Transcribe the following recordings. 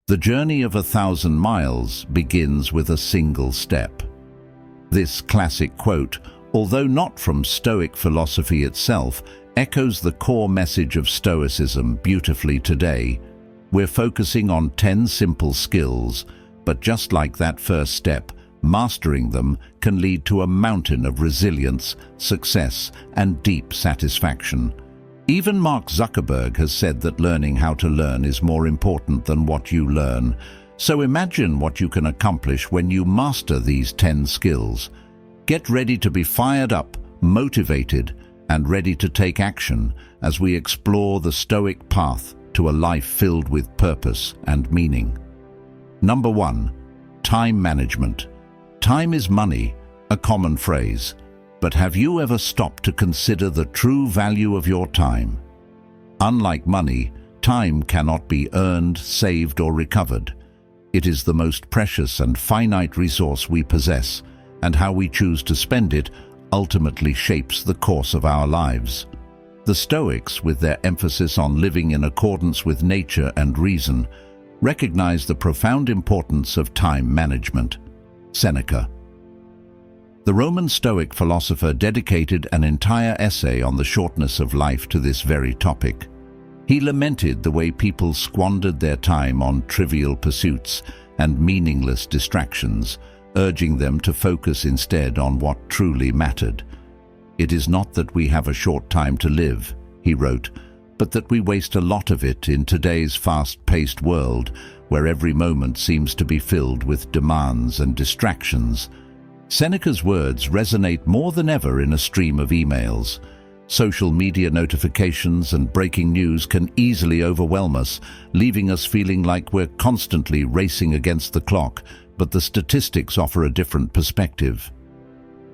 The journey of 1,000 miles begins with a single step. This classic quote, although not from Stoic philosophy itself, echoes the core message of Stoicism beautifully today. We're focusing on 10 simple skills, but just like that first step, mastering them can lead to a mountain of resilience, success, and deep satisfaction. Even Mark Zuckerberg has said that learning how to learn is more important than what you learn. So imagine what you can accomplish when you master these 10 skills. Get ready to be fired up, motivated, and ready to take action as we explore the Stoic path to a life filled with purpose and meaning. Number 1. Time management. Time is money, a common phrase. But have you ever stopped to consider the true value of your time? Unlike money, time cannot be earned, saved, or recovered. It is the most precious and finite resource we possess, and how we choose to spend it ultimately shapes the course of our lives. The Stoics, with their emphasis on living in accordance with nature and reason, recognize the profound importance of time management. Seneca. The Roman Stoic philosopher dedicated an entire essay on the shortness of life to this very topic. He lamented the way people squandered their time on trivial pursuits and meaningless distractions, urging them to focus instead on what truly mattered. "It is not that we have a short time to live," he wrote, "but that we waste a lot of it in today's fast-paced world, where every moment seems to be filled with demands and distractions." Seneca's words resonate more than ever in a stream of emails. Social media notifications and breaking news can easily overwhelm us, leaving us feeling like we're constantly racing against the clock, but the statistics offer a different perspective.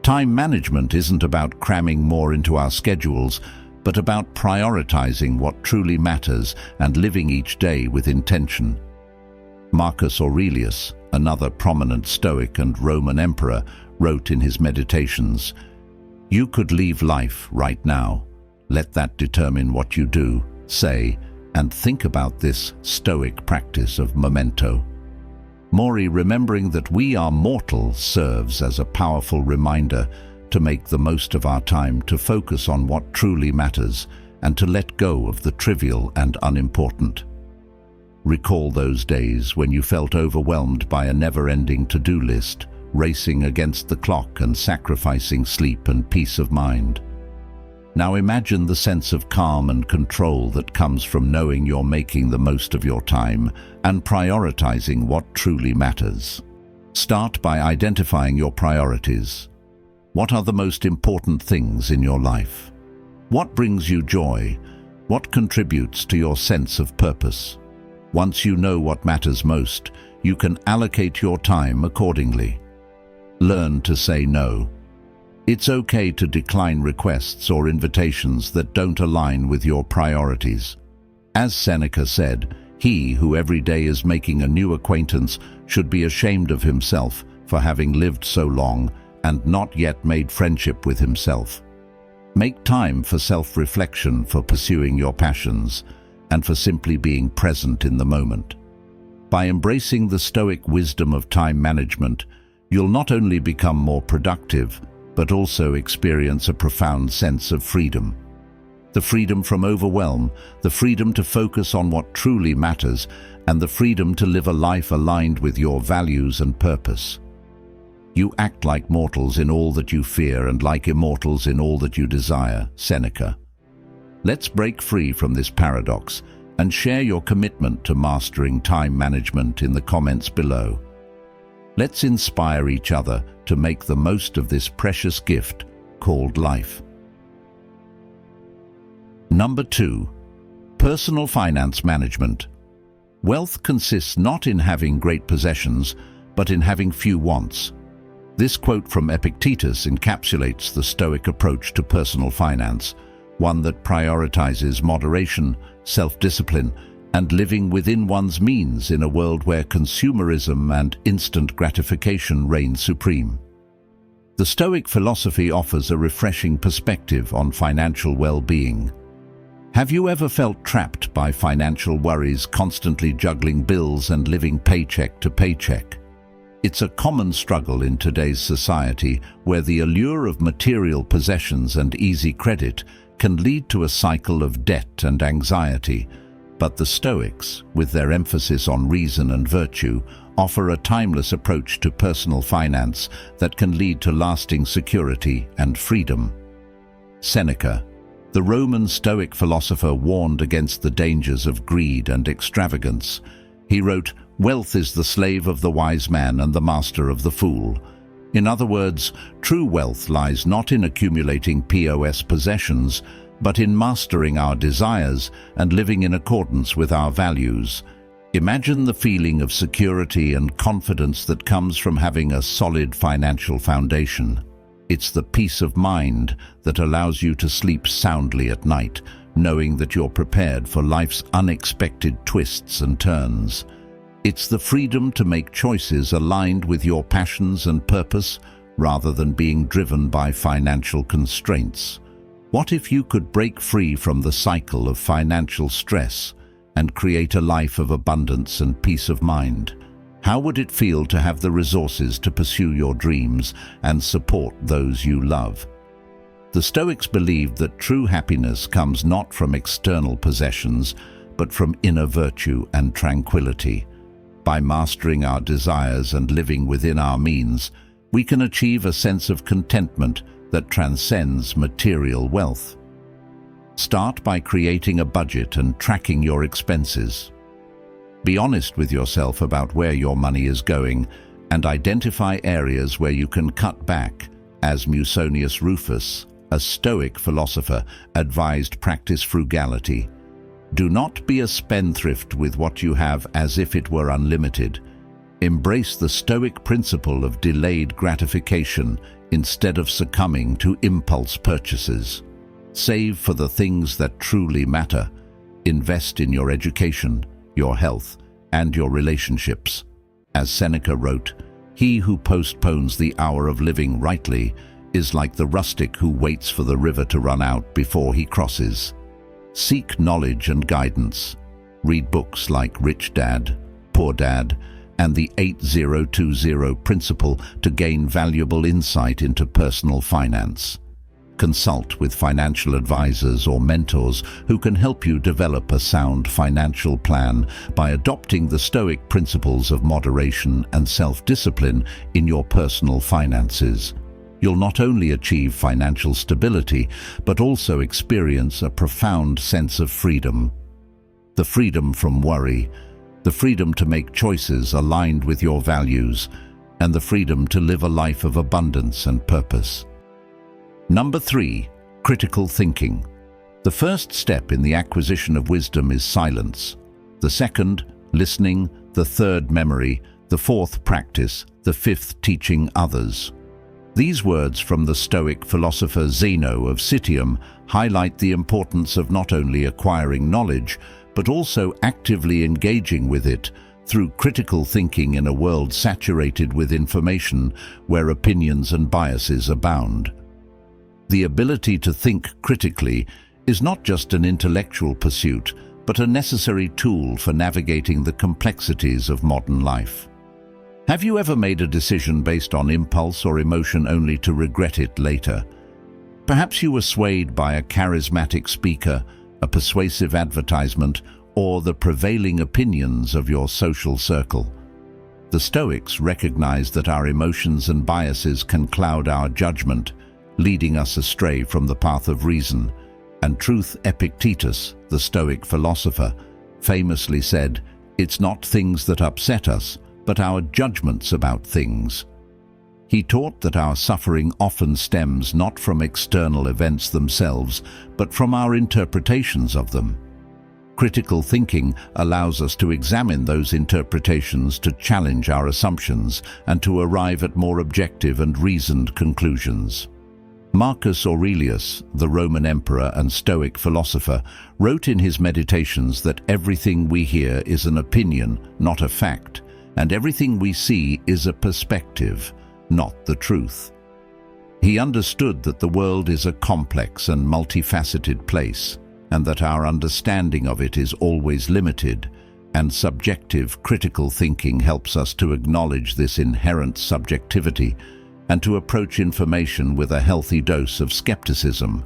Time management isn't about cramming more into our schedules, but about prioritizing what truly matters and living each day with intention. Marcus Aurelius, another prominent Stoic and Roman emperor, wrote in his Meditations, "You could leave life right now. Let that determine what you do, say, and think about this Stoic practice of memento." Mori, remembering that we are mortal, serves as a powerful reminder to make the most of our time, to focus on what truly matters, and to let go of the trivial and unimportant. Recall those days when you felt overwhelmed by a never-ending to-do list, racing against the clock and sacrificing sleep and peace of mind. Now imagine the sense of calm and control that comes from knowing you're making the most of your time and prioritizing what truly matters. Start by identifying your priorities. What are the most important things in your life? What brings you joy? What contributes to your sense of purpose? Once you know what matters most, you can allocate your time accordingly. Learn to say no. It's okay to decline requests or invitations that don't align with your priorities. As Seneca said, he who every day is making a new acquaintance should be ashamed of himself for having lived so long and not yet made friendship with himself. Make time for self-reflection, for pursuing your passions, and for simply being present in the moment. By embracing the Stoic wisdom of time management, you'll not only become more productive, but also experience a profound sense of freedom. The freedom from overwhelm, the freedom to focus on what truly matters, and the freedom to live a life aligned with your values and purpose. You act like mortals in all that you fear and like immortals in all that you desire, Seneca. Let's break free from this paradox and share your commitment to mastering time management in the comments below. Let's inspire each other to make the most of this precious gift called life. Number 2. Personal finance management. Wealth consists not in having great possessions, but in having few wants. This quote from Epictetus encapsulates the Stoic approach to personal finance, one that prioritizes moderation, self-discipline, and living within one's means in a world where consumerism and instant gratification reign supreme. The Stoic philosophy offers a refreshing perspective on financial well-being. Have you ever felt trapped by financial worries, constantly juggling bills and living paycheck to paycheck? It's a common struggle in today's society where the allure of material possessions and easy credit can lead to a cycle of debt and anxiety. But the Stoics, with their emphasis on reason and virtue, offer a timeless approach to personal finance that can lead to lasting security and freedom. Seneca, the Roman Stoic philosopher, warned against the dangers of greed and extravagance. He wrote, "Wealth is the slave of the wise man and the master of the fool." In other words, true wealth lies not in accumulating POS possessions, but in mastering our desires and living in accordance with our values. Imagine the feeling of security and confidence that comes from having a solid financial foundation. It's the peace of mind that allows you to sleep soundly at night, knowing that you're prepared for life's unexpected twists and turns. It's the freedom to make choices aligned with your passions and purpose, rather than being driven by financial constraints. What if you could break free from the cycle of financial stress and create a life of abundance and peace of mind? How would it feel to have the resources to pursue your dreams and support those you love? The Stoics believed that true happiness comes not from external possessions, but from inner virtue and tranquility. By mastering our desires and living within our means, we can achieve a sense of contentment that transcends material wealth. Start by creating a budget and tracking your expenses. Be honest with yourself about where your money is going and identify areas where you can cut back. As Musonius Rufus, a Stoic philosopher, advised, practice frugality. Do not be a spendthrift with what you have as if it were unlimited. Embrace the Stoic principle of delayed gratification instead of succumbing to impulse purchases. Save for the things that truly matter. Invest in your education, your health, and your relationships. As Seneca wrote, "He who postpones the hour of living rightly is like the rustic who waits for the river to run out before he crosses." Seek knowledge and guidance. Read books like Rich Dad, Poor Dad, and the 8020 Principle to gain valuable insight into personal finance. Consult with financial advisors or mentors who can help you develop a sound financial plan by adopting the Stoic principles of moderation and self-discipline in your personal finances. You'll not only achieve financial stability, but also experience a profound sense of freedom. The freedom from worry, the freedom to make choices aligned with your values, and the freedom to live a life of abundance and purpose. Number 3, critical thinking. The first step in the acquisition of wisdom is silence. The second, listening. The third, memory. The fourth, practice. The fifth, teaching others. These words from the Stoic philosopher Zeno of Citium highlight the importance of not only acquiring knowledge, but also actively engaging with it through critical thinking in a world saturated with information where opinions and biases abound. The ability to think critically is not just an intellectual pursuit, but a necessary tool for navigating the complexities of modern life. Have you ever made a decision based on impulse or emotion only to regret it later? Perhaps you were swayed by a charismatic speaker, a persuasive advertisement, or the prevailing opinions of your social circle. The Stoics recognize that our emotions and biases can cloud our judgment, leading us astray from the path of reason. And truth, Epictetus, the Stoic philosopher, famously said, "It's not things that upset us, but our judgments about things." He taught that our suffering often stems not from external events themselves, but from our interpretations of them. Critical thinking allows us to examine those interpretations, to challenge our assumptions, and to arrive at more objective and reasoned conclusions. Marcus Aurelius, the Roman emperor and Stoic philosopher, wrote in his Meditations that everything we hear is an opinion, not a fact, and everything we see is a perspective, not the truth. He understood that the world is a complex and multifaceted place, and that our understanding of it is always limited, and subjective critical thinking helps us to acknowledge this inherent subjectivity and to approach information with a healthy dose of skepticism.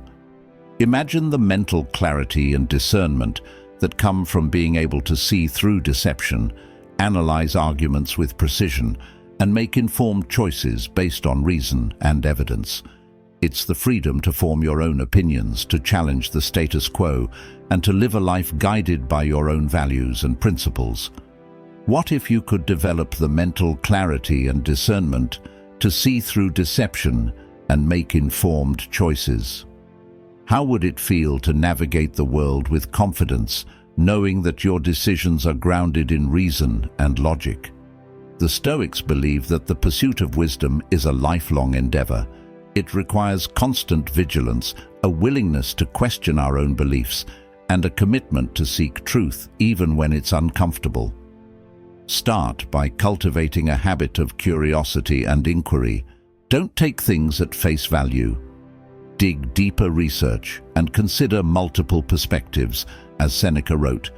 Imagine the mental clarity and discernment that come from being able to see through deception, analyze arguments with precision, and make informed choices based on reason and evidence. It's the freedom to form your own opinions, to challenge the status quo, and to live a life guided by your own values and principles. What if you could develop the mental clarity and discernment to see through deception and make informed choices? How would it feel to navigate the world with confidence, knowing that your decisions are grounded in reason and logic? The Stoics believe that the pursuit of wisdom is a lifelong endeavor. It requires constant vigilance, a willingness to question our own beliefs, and a commitment to seek truth even when it's uncomfortable. Start by cultivating a habit of curiosity and inquiry. Don't take things at face value. Dig deeper research and consider multiple perspectives. As Seneca wrote,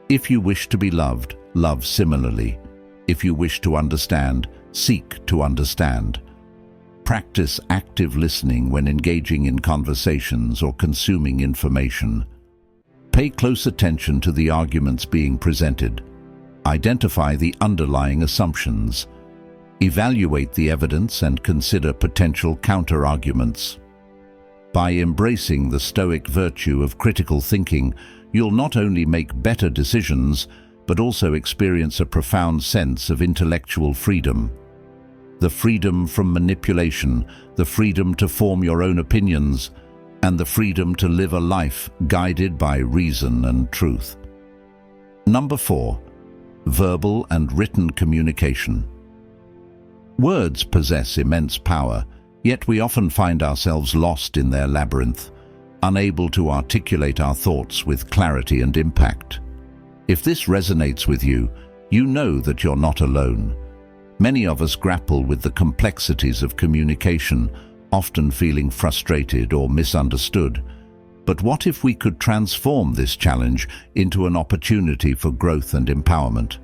"If you wish to be loved, love similarly. If you wish to understand, seek to understand." Practice active listening when engaging in conversations or consuming information. Pay close attention to the arguments being presented. Identify the underlying assumptions. Evaluate the evidence and consider potential counter-arguments. By embracing the Stoic virtue of critical thinking, you'll not only make better decisions, but also experience a profound sense of intellectual freedom. The freedom from manipulation, the freedom to form your own opinions, and the freedom to live a life guided by reason and truth. Number 4. Verbal and written communication. Words possess immense power, yet we often find ourselves lost in their labyrinth, unable to articulate our thoughts with clarity and impact. If this resonates with you, you know that you're not alone. Many of us grapple with the complexities of communication, often feeling frustrated or misunderstood. But what if we could transform this challenge into an opportunity for growth and empowerment?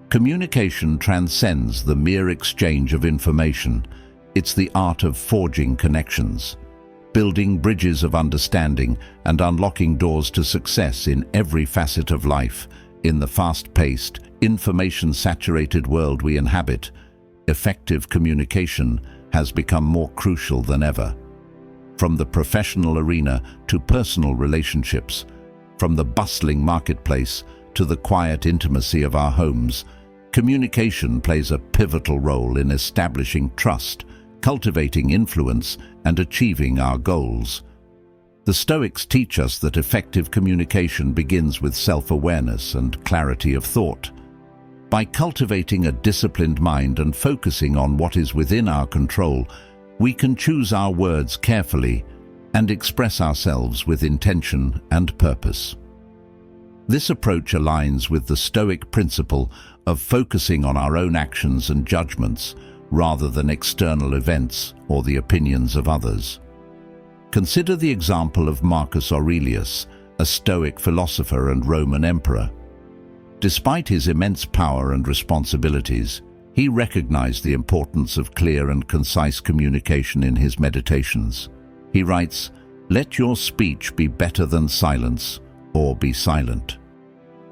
Communication transcends the mere exchange of information. It's the art of forging connections, building bridges of understanding, and unlocking doors to success in every facet of life. In the fast-paced, information-saturated world we inhabit, effective communication has become more crucial than ever. From the professional arena to personal relationships, from the bustling marketplace to the quiet intimacy of our homes, communication plays a pivotal role in establishing trust, cultivating influence, and achieving our goals. The Stoics teach us that effective communication begins with self-awareness and clarity of thought. By cultivating a disciplined mind and focusing on what is within our control, we can choose our words carefully and express ourselves with intention and purpose. This approach aligns with the Stoic principle of focusing on our own actions and judgments rather than external events or the opinions of others. Consider the example of Marcus Aurelius, a Stoic philosopher and Roman emperor. Despite his immense power and responsibilities, he recognized the importance of clear and concise communication in his meditations. He writes, "Let your speech be better than silence, or be silent."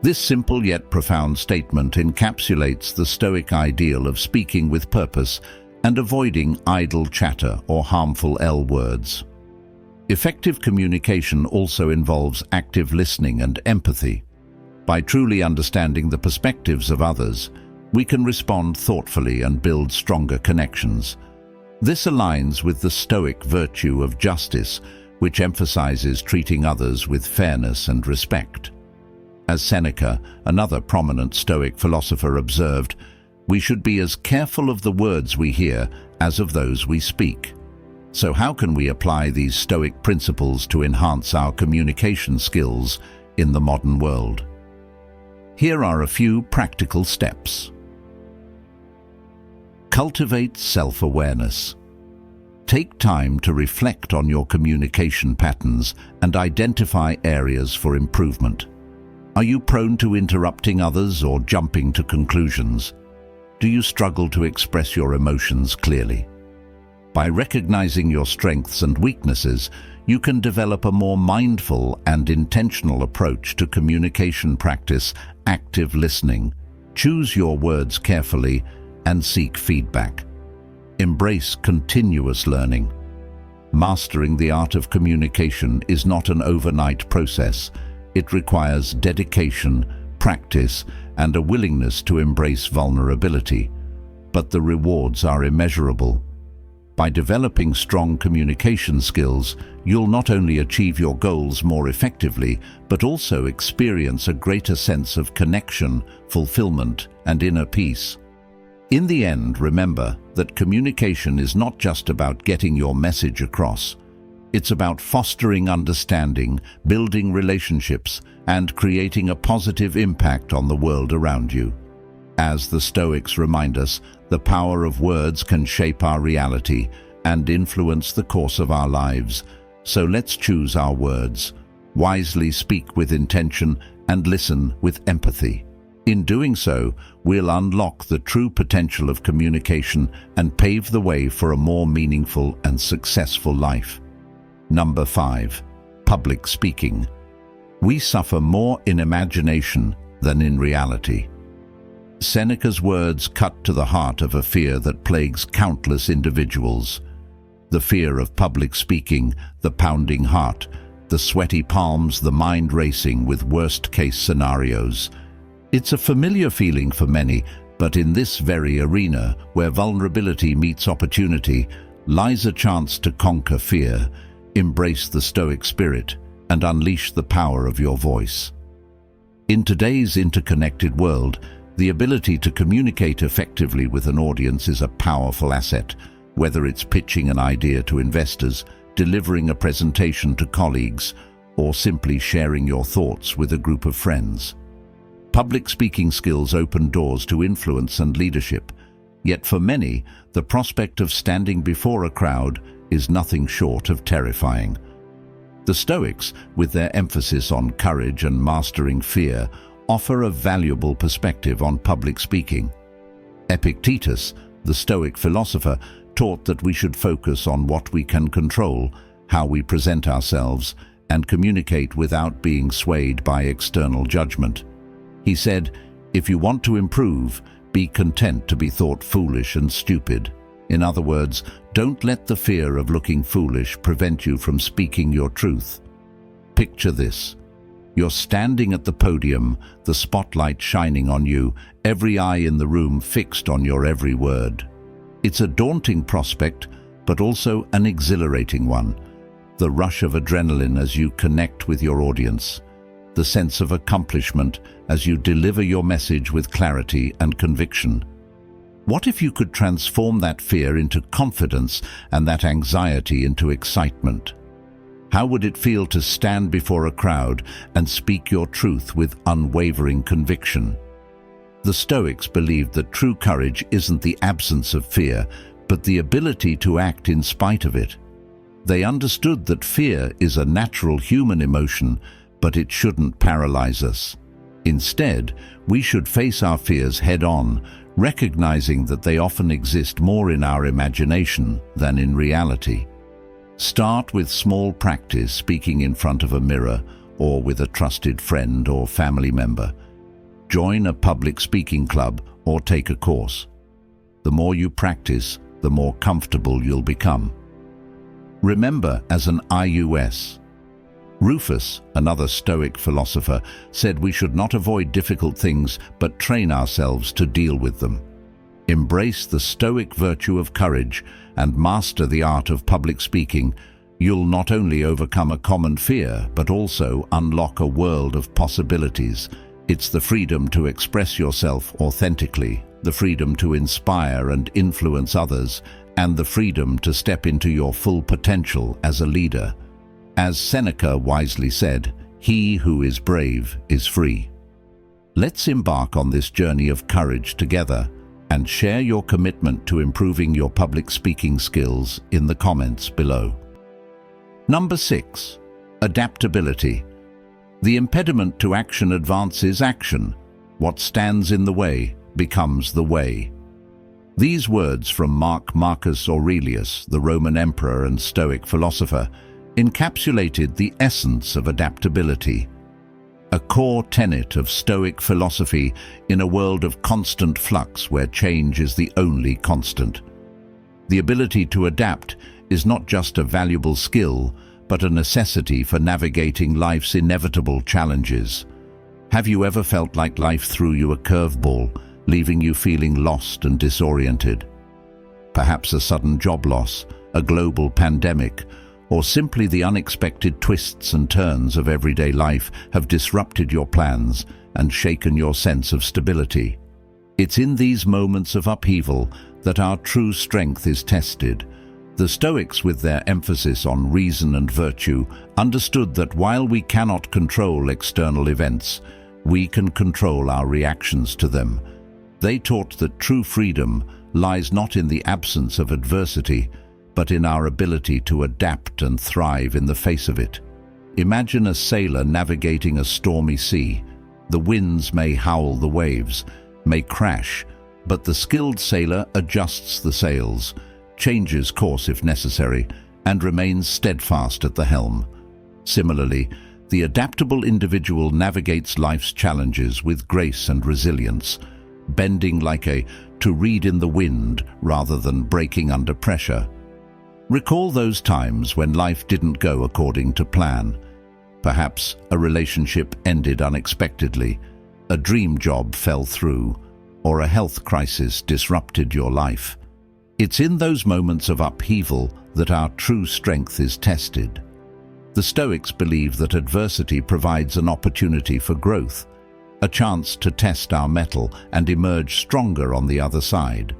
This simple yet profound statement encapsulates the Stoic ideal of speaking with purpose and avoiding idle chatter or harmful L-words. Effective communication also involves active listening and empathy. By truly understanding the perspectives of others, we can respond thoughtfully and build stronger connections. This aligns with the Stoic virtue of justice, which emphasizes treating others with fairness and respect. As Seneca, another prominent Stoic philosopher, observed, "We should be as careful of the words we hear as of those we speak." So how can we apply these Stoic principles to enhance our communication skills in the modern world? Here are a few practical steps. Cultivate self-awareness. Take time to reflect on your communication patterns and identify areas for improvement. Are you prone to interrupting others or jumping to conclusions? Do you struggle to express your emotions clearly? By recognizing your strengths and weaknesses, you can develop a more mindful and intentional approach to communication practice, active listening. Choose your words carefully and seek feedback. Embrace continuous learning. Mastering the art of communication is not an overnight process. It requires dedication, practice, and a willingness to embrace vulnerability. But the rewards are immeasurable. By developing strong communication skills, you'll not only achieve your goals more effectively, but also experience a greater sense of connection, fulfillment, and inner peace. In the end, remember that communication is not just about getting your message across. It's about fostering understanding, building relationships, and creating a positive impact on the world around you. As the Stoics remind us, the power of words can shape our reality and influence the course of our lives. So let's choose our words, wisely speak with intention, and listen with empathy. In doing so, we'll unlock the true potential of communication and pave the way for a more meaningful and successful life. Number 5. Public speaking. We suffer more in imagination than in reality. Seneca's words cut to the heart of a fear that plagues countless individuals. The fear of public speaking, the pounding heart, the sweaty palms, the mind racing with worst-case scenarios. It's a familiar feeling for many, but in this very arena, where vulnerability meets opportunity, lies a chance to conquer fear, embrace the Stoic spirit, and unleash the power of your voice. In today's interconnected world, the ability to communicate effectively with an audience is a powerful asset, whether it's pitching an idea to investors, delivering a presentation to colleagues, or simply sharing your thoughts with a group of friends. Public speaking skills open doors to influence and leadership, yet for many, the prospect of standing before a crowd is nothing short of terrifying. The Stoics, with their emphasis on courage and mastering fear, offer a valuable perspective on public speaking. Epictetus, the Stoic philosopher, taught that we should focus on what we can control, how we present ourselves, and communicate without being swayed by external judgment. He said, "If you want to improve, be content to be thought foolish and stupid." In other words, don't let the fear of looking foolish prevent you from speaking your truth. Picture this. You're standing at the podium, the spotlight shining on you, every eye in the room fixed on your every word. It's a daunting prospect, but also an exhilarating one. The rush of adrenaline as you connect with your audience. The sense of accomplishment as you deliver your message with clarity and conviction. What if you could transform that fear into confidence and that anxiety into excitement? How would it feel to stand before a crowd and speak your truth with unwavering conviction? The Stoics believed that true courage isn't the absence of fear, but the ability to act in spite of it. They understood that fear is a natural human emotion, but it shouldn't paralyze us. Instead, we should face our fears head-on, recognizing that they often exist more in our imagination than in reality. Start with small practice speaking in front of a mirror or with a trusted friend or family member. Join a public speaking club or take a course. The more you practice, the more comfortable you'll become. Remember, as an IUS, Rufus, another Stoic philosopher, said we should not avoid difficult things but train ourselves to deal with them. Embrace the Stoic virtue of courage and master the art of public speaking. You'll not only overcome a common fear but also unlock a world of possibilities. It's the freedom to express yourself authentically, the freedom to inspire and influence others, and the freedom to step into your full potential as a leader. As Seneca wisely said, "He who is brave is free." Let's embark on this journey of courage together. and share your commitment to improving your public speaking skills in the comments below. Number 6. Adaptability. The impediment to action advances action. What stands in the way becomes the way. These words from Marcus Aurelius, the Roman emperor and Stoic philosopher, encapsulated the essence of adaptability, a core tenet of Stoic philosophy in a world of constant flux where change is the only constant. The ability to adapt is not just a valuable skill, but a necessity for navigating life's inevitable challenges. Have you ever felt like life threw you a curveball, leaving you feeling lost and disoriented? Perhaps a sudden job loss, a global pandemic, or simply the unexpected twists and turns of everyday life have disrupted your plans and shaken your sense of stability. It's in these moments of upheaval that our true strength is tested. The Stoics, with their emphasis on reason and virtue, understood that while we cannot control external events, we can control our reactions to them. They taught that true freedom lies not in the absence of adversity, but in our ability to adapt and thrive in the face of it. Imagine a sailor navigating a stormy sea. The winds may howl, the waves may crash, but the skilled sailor adjusts the sails, changes course if necessary, and remains steadfast at the helm. Similarly, the adaptable individual navigates life's challenges with grace and resilience, bending like to reed in the wind rather than breaking under pressure. Recall those times when life didn't go according to plan. Perhaps a relationship ended unexpectedly, a dream job fell through, or a health crisis disrupted your life. It's in those moments of upheaval that our true strength is tested. The Stoics believe that adversity provides an opportunity for growth, a chance to test our mettle and emerge stronger on the other side.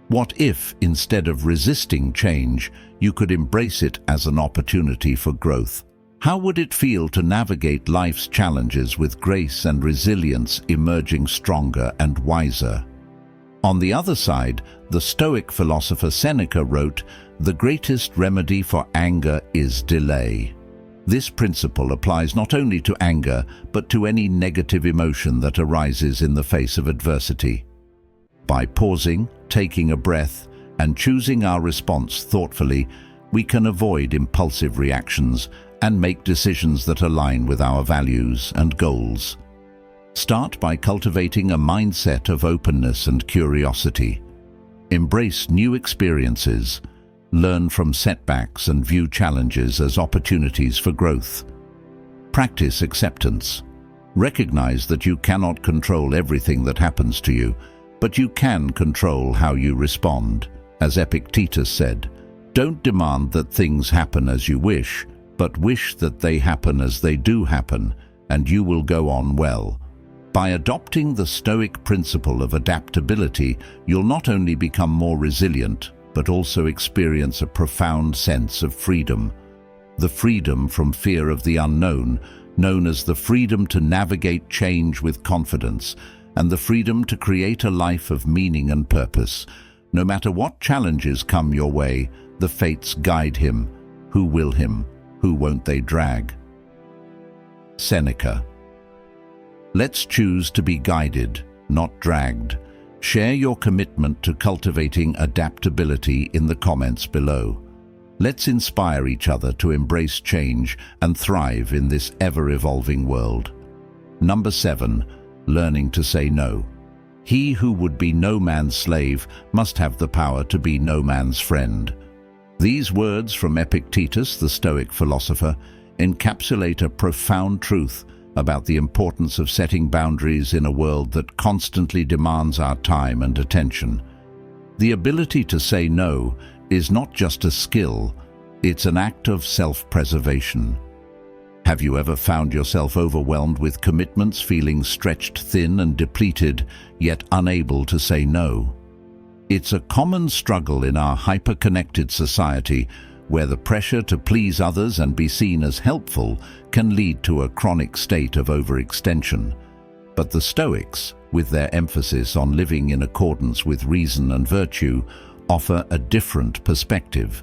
What if, instead of resisting change, you could embrace it as an opportunity for growth? How would it feel to navigate life's challenges with grace and resilience, emerging stronger and wiser? On the other side, the Stoic philosopher Seneca wrote, "The greatest remedy for anger is delay." This principle applies not only to anger, but to any negative emotion that arises in the face of adversity. By pausing, taking a breath, and choosing our response thoughtfully, we can avoid impulsive reactions and make decisions that align with our values and goals. Start by cultivating a mindset of openness and curiosity. Embrace new experiences, learn from setbacks and view challenges as opportunities for growth. Practice acceptance. Recognize that you cannot control everything that happens to you, but you can control how you respond. As Epictetus said, "Don't demand that things happen as you wish, but wish that they happen as they do happen, and you will go on well." By adopting the Stoic principle of adaptability, you'll not only become more resilient, but also experience a profound sense of freedom. The freedom from fear of the unknown, known as the freedom to navigate change with confidence, and the freedom to create a life of meaning and purpose. No matter what challenges come your way, the fates guide him. Who will him? Who won't they drag? Seneca. Let's choose to be guided, not dragged. Share your commitment to cultivating adaptability in the comments below. Let's inspire each other to embrace change and thrive in this ever-evolving world. Number 7. Learning to say no. He who would be no man's slave must have the power to be no man's friend. These words from Epictetus, the Stoic philosopher, encapsulate a profound truth about the importance of setting boundaries in a world that constantly demands our time and attention. The ability to say no is not just a skill, it's an act of self-preservation. Have you ever found yourself overwhelmed with commitments, feeling stretched thin and depleted, yet unable to say no? It's a common struggle in our hyper-connected society, where the pressure to please others and be seen as helpful can lead to a chronic state of overextension. But the Stoics, with their emphasis on living in accordance with reason and virtue, offer a different perspective.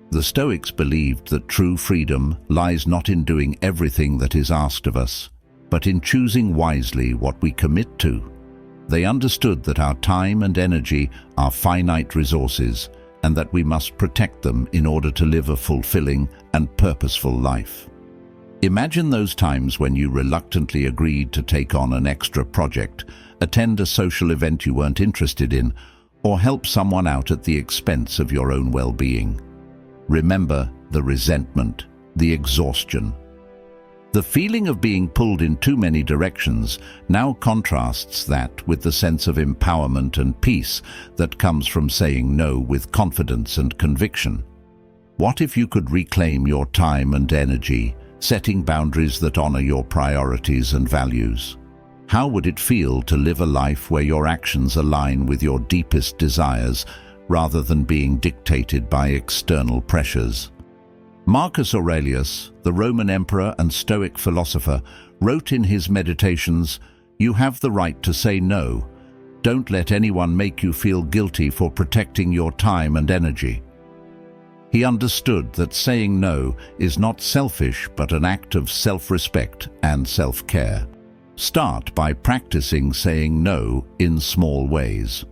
The Stoics believed that true freedom lies not in doing everything that is asked of us, but in choosing wisely what we commit to. They understood that our time and energy are finite resources, and that we must protect them in order to live a fulfilling and purposeful life. Imagine those times when you reluctantly agreed to take on an extra project, attend a social event you weren't interested in, or help someone out at the expense of your own well-being. Remember the resentment, the exhaustion. The feeling of being pulled in too many directions now contrasts that with the sense of empowerment and peace that comes from saying no with confidence and conviction. What if you could reclaim your time and energy, setting boundaries that honor your priorities and values? How would it feel to live a life where your actions align with your deepest desires rather than being dictated by external pressures? Marcus Aurelius, the Roman emperor and Stoic philosopher, wrote in his Meditations, "You have the right to say no. Don't let anyone make you feel guilty for protecting your time and energy." He understood that saying no is not selfish but an act of self-respect and self-care. Start by practicing saying no in small ways.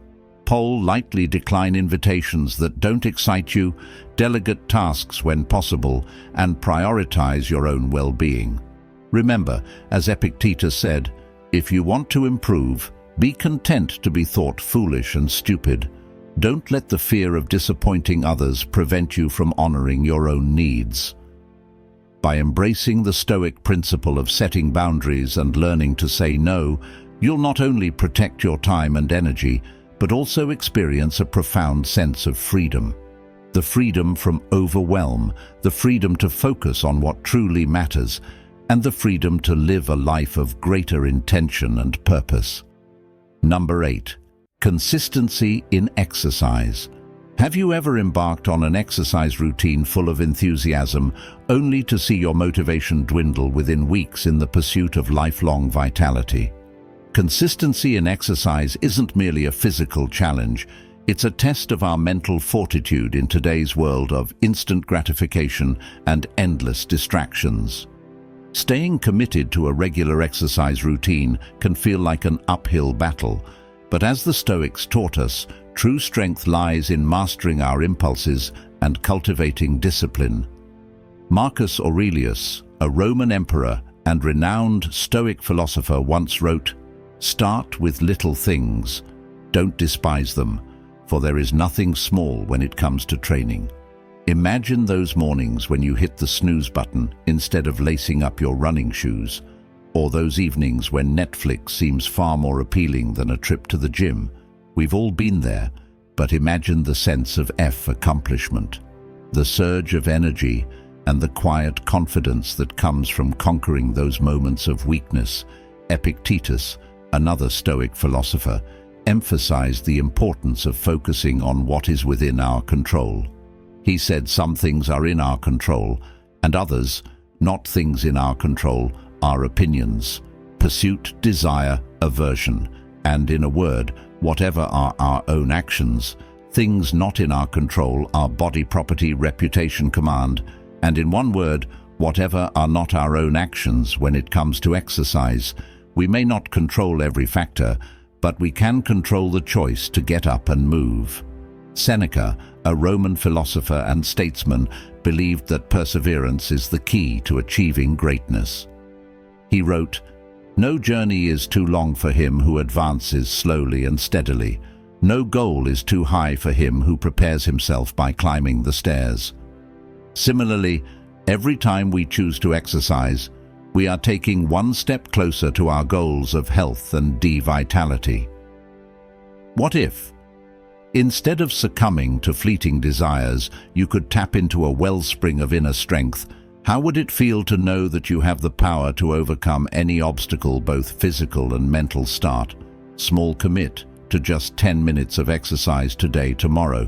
Politely decline invitations that don't excite you, delegate tasks when possible, and prioritize your own well-being. Remember, as Epictetus said, if you want to improve, be content to be thought foolish and stupid. Don't let the fear of disappointing others prevent you from honoring your own needs. By embracing the Stoic principle of setting boundaries and learning to say no, you'll not only protect your time and energy, but also experience a profound sense of freedom. The freedom from overwhelm, the freedom to focus on what truly matters, and the freedom to live a life of greater intention and purpose. Number 8. Consistency in exercise. Have you ever embarked on an exercise routine full of enthusiasm, only to see your motivation dwindle within weeks in the pursuit of lifelong vitality? Consistency in exercise isn't merely a physical challenge, it's a test of our mental fortitude in today's world of instant gratification and endless distractions. Staying committed to a regular exercise routine can feel like an uphill battle, but as the Stoics taught us, true strength lies in mastering our impulses and cultivating discipline. Marcus Aurelius, a Roman emperor and renowned Stoic philosopher, once wrote, "Start with little things. Don't despise them, for there is nothing small when it comes to training." Imagine those mornings when you hit the snooze button instead of lacing up your running shoes, or those evenings when Netflix seems far more appealing than a trip to the gym. We've all been there, but imagine the sense of accomplishment, the surge of energy, and the quiet confidence that comes from conquering those moments of weakness. Epictetus, another Stoic philosopher, emphasized the importance of focusing on what is within our control. He said some things are in our control, and others, not things in our control, are opinions, pursuit, desire, aversion, and in a word, whatever are our own actions. Things not in our control are body property, reputation, command, and in one word, whatever are not our own actions when it comes to exercise. We may not control every factor, but we can control the choice to get up and move. Seneca, a Roman philosopher and statesman, believed that perseverance is the key to achieving greatness. He wrote, "No journey is too long for him who advances slowly and steadily. No goal is too high for him who prepares himself by climbing the stairs." Similarly, every time we choose to exercise, we are taking one step closer to our goals of health and vitality. What if, instead of succumbing to fleeting desires, you could tap into a wellspring of inner strength? How would it feel to know that you have the power to overcome any obstacle, both physical and mental? Start small. Commit to just 10 minutes of exercise today, tomorrow.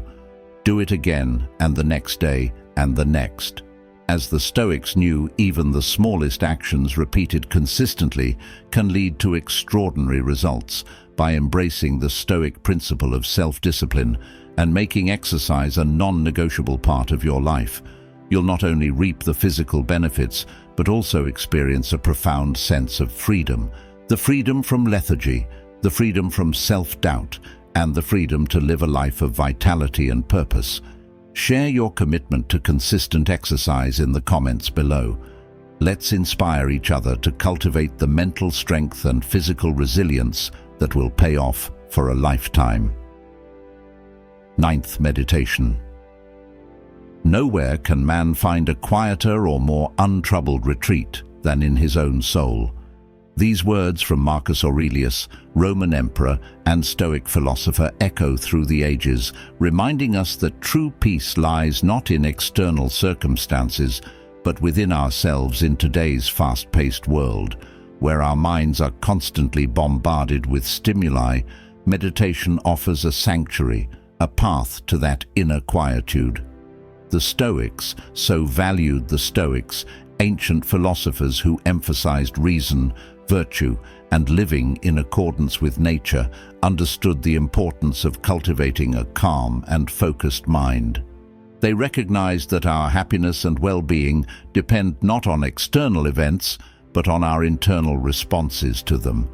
Do it again, and the next day, and the next. As the Stoics knew, even the smallest actions repeated consistently can lead to extraordinary results. By embracing the Stoic principle of self-discipline and making exercise a non-negotiable part of your life, you'll not only reap the physical benefits, but also experience a profound sense of freedom. The freedom from lethargy, the freedom from self-doubt, and the freedom to live a life of vitality and purpose. Share your commitment to consistent exercise in the comments below. Let's inspire each other to cultivate the mental strength and physical resilience that will pay off for a lifetime. 9th meditation. Nowhere can man find a quieter or more untroubled retreat than in his own soul. These words from Marcus Aurelius, Roman emperor and Stoic philosopher, echo through the ages, reminding us that true peace lies not in external circumstances, but within ourselves. In today's fast-paced world, where our minds are constantly bombarded with stimuli, meditation offers a sanctuary, a path to that inner quietude. The Stoics so valued the Stoics, ancient philosophers who emphasized reason, virtue, and living in accordance with nature, understood the importance of cultivating a calm and focused mind. They recognized that our happiness and well-being depend not on external events, but on our internal responses to them.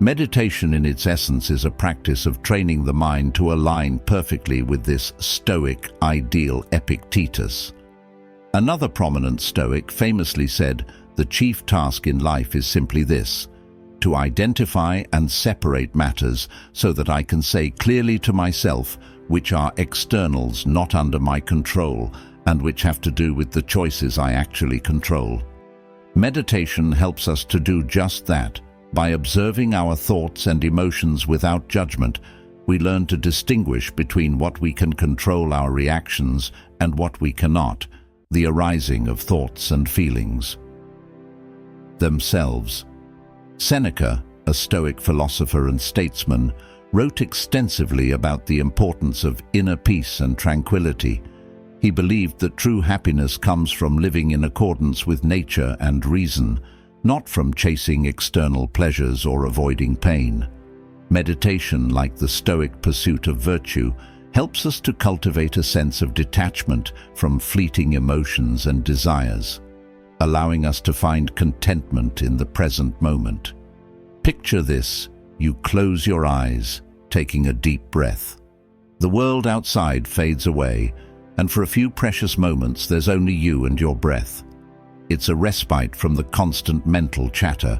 Meditation in its essence is a practice of training the mind to align perfectly with this Stoic ideal. Epictetus, another prominent Stoic, famously said, "The chief task in life is simply this, to identify and separate matters so that I can say clearly to myself which are externals not under my control and which have to do with the choices I actually control." Meditation helps us to do just that. By observing our thoughts and emotions without judgment, we learn to distinguish between what we can control, our reactions, and what we cannot, the arising of thoughts and feelings themselves. Seneca, a Stoic philosopher and statesman, wrote extensively about the importance of inner peace and tranquility. He believed that true happiness comes from living in accordance with nature and reason, not from chasing external pleasures or avoiding pain. Meditation, like the Stoic pursuit of virtue, helps us to cultivate a sense of detachment from fleeting emotions and desires, allowing us to find contentment in the present moment. Picture this: you close your eyes, taking a deep breath. The world outside fades away, and for a few precious moments there's only you and your breath. It's a respite from the constant mental chatter,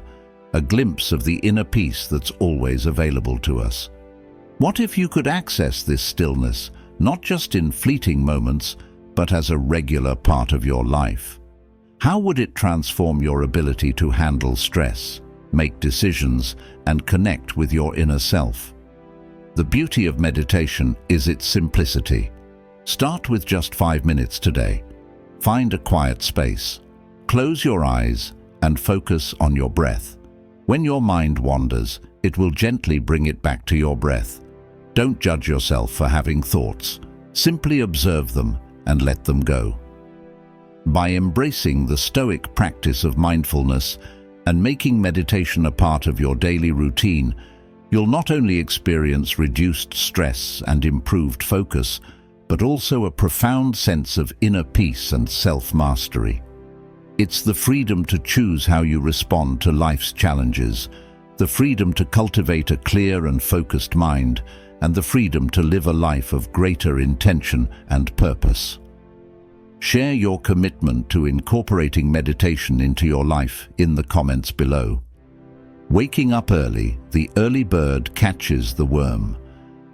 a glimpse of the inner peace that's always available to us. What if you could access this stillness, not just in fleeting moments, but as a regular part of your life? How would it transform your ability to handle stress, make decisions, and connect with your inner self? The beauty of meditation is its simplicity. Start with just 5 minutes today. Find a quiet space. Close your eyes and focus on your breath. When your mind wanders, it will gently bring it back to your breath. Don't judge yourself for having thoughts. Simply observe them and let them go. By embracing the Stoic practice of mindfulness and making meditation a part of your daily routine, you'll not only experience reduced stress and improved focus, but also a profound sense of inner peace and self-mastery. It's the freedom to choose how you respond to life's challenges, the freedom to cultivate a clear and focused mind, and the freedom to live a life of greater intention and purpose. Share your commitment to incorporating meditation into your life in the comments below. Waking up early, the early bird catches the worm.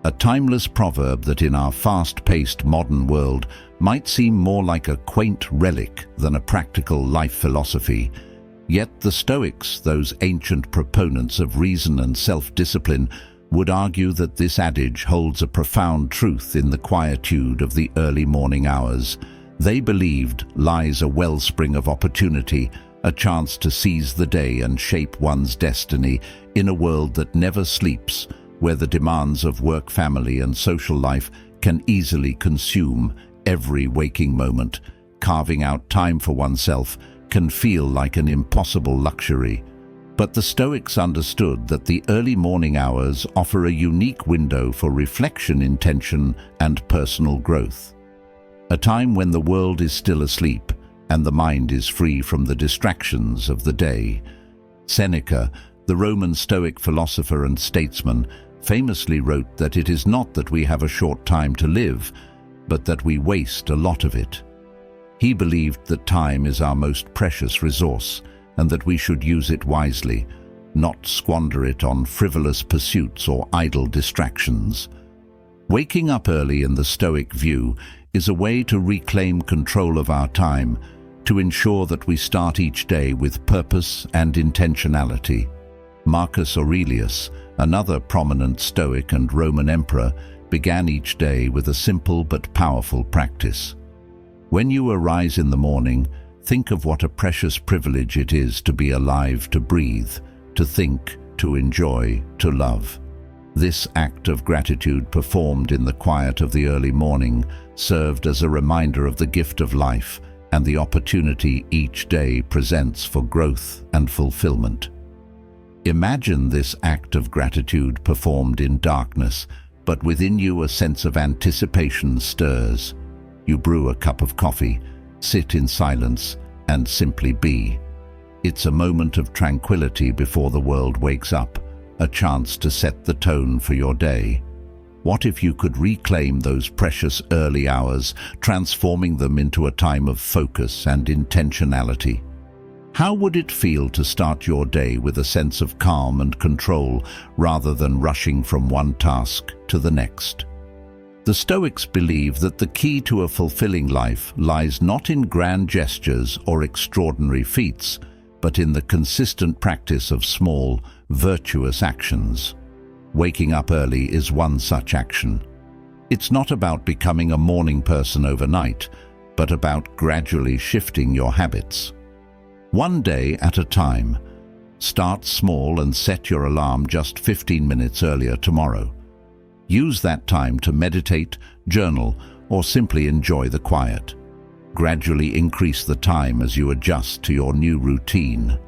A timeless proverb that in our fast-paced modern world might seem more like a quaint relic than a practical life philosophy. Yet the Stoics, those ancient proponents of reason and self-discipline, would argue that this adage holds a profound truth in the quietude of the early morning hours. They believed lies a wellspring of opportunity, a chance to seize the day and shape one's destiny in a world that never sleeps, where the demands of work, family, and social life can easily consume every waking moment. Carving out time for oneself can feel like an impossible luxury, but the Stoics understood that the early morning hours offer a unique window for reflection, intention, and personal growth. A time when the world is still asleep and the mind is free from the distractions of the day. Seneca, the Roman Stoic philosopher and statesman, famously wrote that it is not that we have a short time to live, but that we waste a lot of it. He believed that time is our most precious resource and that we should use it wisely, not squander it on frivolous pursuits or idle distractions. Waking up early in the Stoic view is a way to reclaim control of our time, to ensure that we start each day with purpose and intentionality. Marcus Aurelius, another prominent Stoic and Roman emperor, began each day with a simple but powerful practice. When you arise in the morning, think of what a precious privilege it is to be alive, to breathe, to think, to enjoy, to love. This act of gratitude, performed in the quiet of the early morning, served as a reminder of the gift of life and the opportunity each day presents for growth and fulfillment. Imagine this act of gratitude performed in darkness, but within you a sense of anticipation stirs. You brew a cup of coffee, sit in silence, and simply be. It's a moment of tranquility before the world wakes up, a chance to set the tone for your day. What if you could reclaim those precious early hours, transforming them into a time of focus and intentionality? How would it feel to start your day with a sense of calm and control rather than rushing from one task to the next? The Stoics believe that the key to a fulfilling life lies not in grand gestures or extraordinary feats, but in the consistent practice of small, virtuous actions. Waking up early is one such action. It's not about becoming a morning person overnight, but about gradually shifting your habits. One day at a time. Start small and set your alarm just 15 minutes earlier tomorrow. Use that time to meditate, journal, or simply enjoy the quiet. Gradually increase the time as you adjust to your new routine.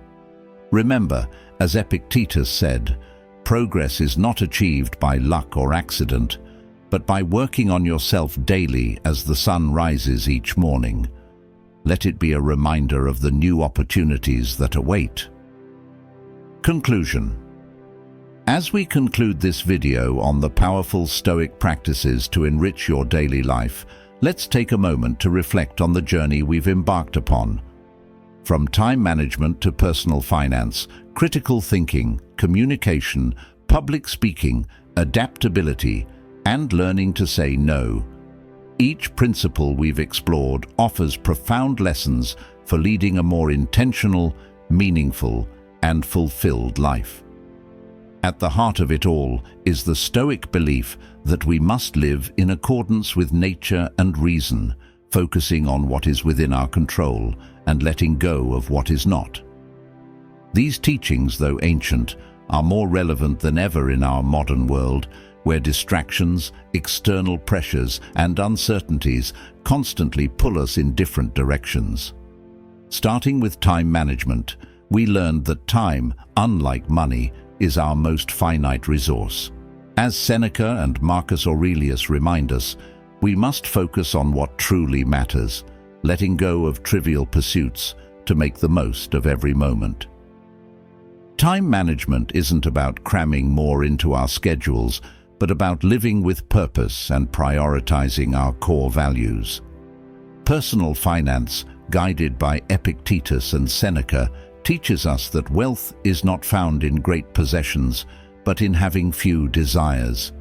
Remember, as Epictetus said, progress is not achieved by luck or accident, but by working on yourself daily as the sun rises each morning. Let it be a reminder of the new opportunities that await. Conclusion. As we conclude this video on the powerful Stoic practices to enrich your daily life, let's take a moment to reflect on the journey we've embarked upon. From time management to personal finance, critical thinking, communication, public speaking, adaptability, and learning to say no. Each principle we've explored offers profound lessons for leading a more intentional, meaningful, and fulfilled life. At the heart of it all is the Stoic belief that we must live in accordance with nature and reason, focusing on what is within our control and letting go of what is not. These teachings, though ancient, are more relevant than ever in our modern world, where distractions, external pressures, and uncertainties constantly pull us in different directions. Starting with time management, we learned that time, unlike money, is our most finite resource. As Seneca and Marcus Aurelius remind us, we must focus on what truly matters, letting go of trivial pursuits to make the most of every moment. Time management isn't about cramming more into our schedules, but about living with purpose and prioritizing our core values. Personal finance, guided by Epictetus and Seneca, teaches us that wealth is not found in great possessions, but in having few desires.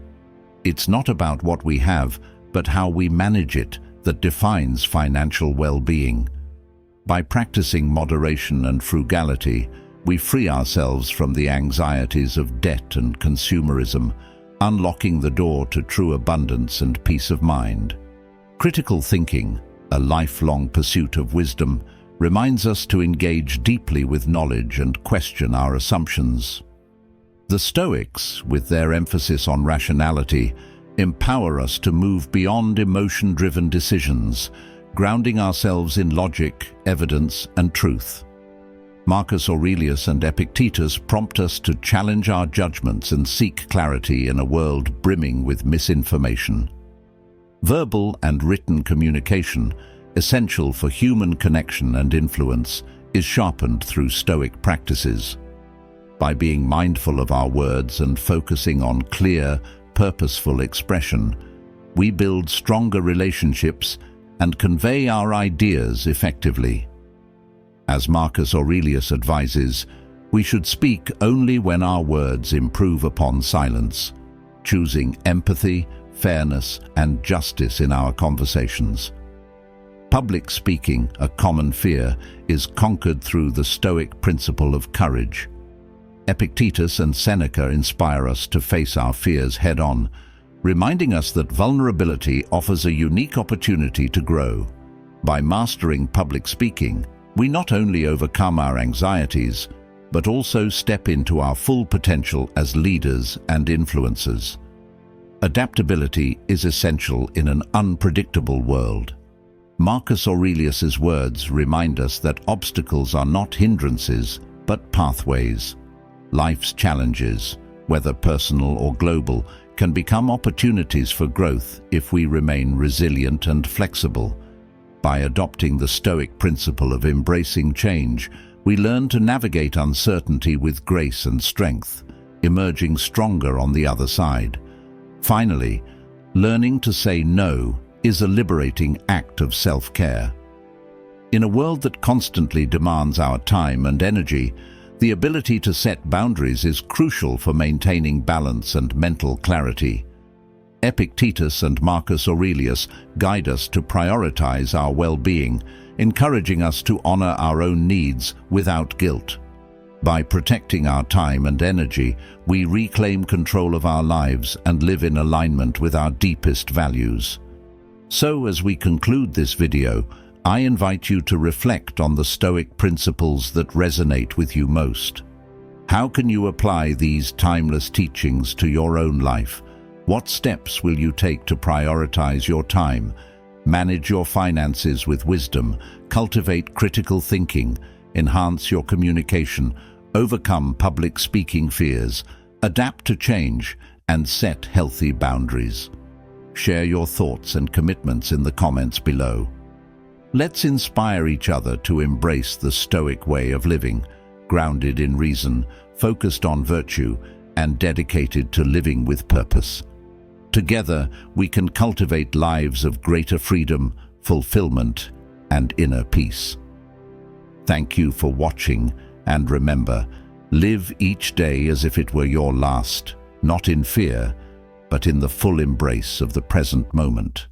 It's not about what we have, but how we manage it that defines financial well-being. By practicing moderation and frugality, we free ourselves from the anxieties of debt and consumerism, unlocking the door to true abundance and peace of mind. Critical thinking, a lifelong pursuit of wisdom, reminds us to engage deeply with knowledge and question our assumptions. The Stoics, with their emphasis on rationality, empower us to move beyond emotion-driven decisions, grounding ourselves in logic, evidence, and truth. Marcus Aurelius and Epictetus prompt us to challenge our judgments and seek clarity in a world brimming with misinformation. Verbal and written communication, essential for human connection and influence, is sharpened through Stoic practices. By being mindful of our words and focusing on clear, purposeful expression, we build stronger relationships and convey our ideas effectively. As Marcus Aurelius advises, we should speak only when our words improve upon silence, choosing empathy, fairness, and justice in our conversations. Public speaking, a common fear, is conquered through the Stoic principle of courage. Epictetus and Seneca inspire us to face our fears head-on, reminding us that vulnerability offers a unique opportunity to grow. By mastering public speaking, we not only overcome our anxieties, but also step into our full potential as leaders and influencers. Adaptability is essential in an unpredictable world. Marcus Aurelius's words remind us that obstacles are not hindrances, but pathways. Life's challenges, whether personal or global, can become opportunities for growth if we remain resilient and flexible. By adopting the Stoic principle of embracing change, we learn to navigate uncertainty with grace and strength, emerging stronger on the other side. Finally, learning to say no is a liberating act of self-care. In a world that constantly demands our time and energy, the ability to set boundaries is crucial for maintaining balance and mental clarity. Epictetus and Marcus Aurelius guide us to prioritize our well-being, encouraging us to honor our own needs without guilt. By protecting our time and energy, we reclaim control of our lives and live in alignment with our deepest values. So, as we conclude this video, I invite you to reflect on the Stoic principles that resonate with you most. How can you apply these timeless teachings to your own life? What steps will you take to prioritize your time, manage your finances with wisdom, cultivate critical thinking, enhance your communication, overcome public speaking fears, adapt to change, and set healthy boundaries? Share your thoughts and commitments in the comments below. Let's inspire each other to embrace the Stoic way of living, grounded in reason, focused on virtue, and dedicated to living with purpose. Together, we can cultivate lives of greater freedom, fulfillment, and inner peace. Thank you for watching, and remember, live each day as if it were your last, not in fear, but in the full embrace of the present moment.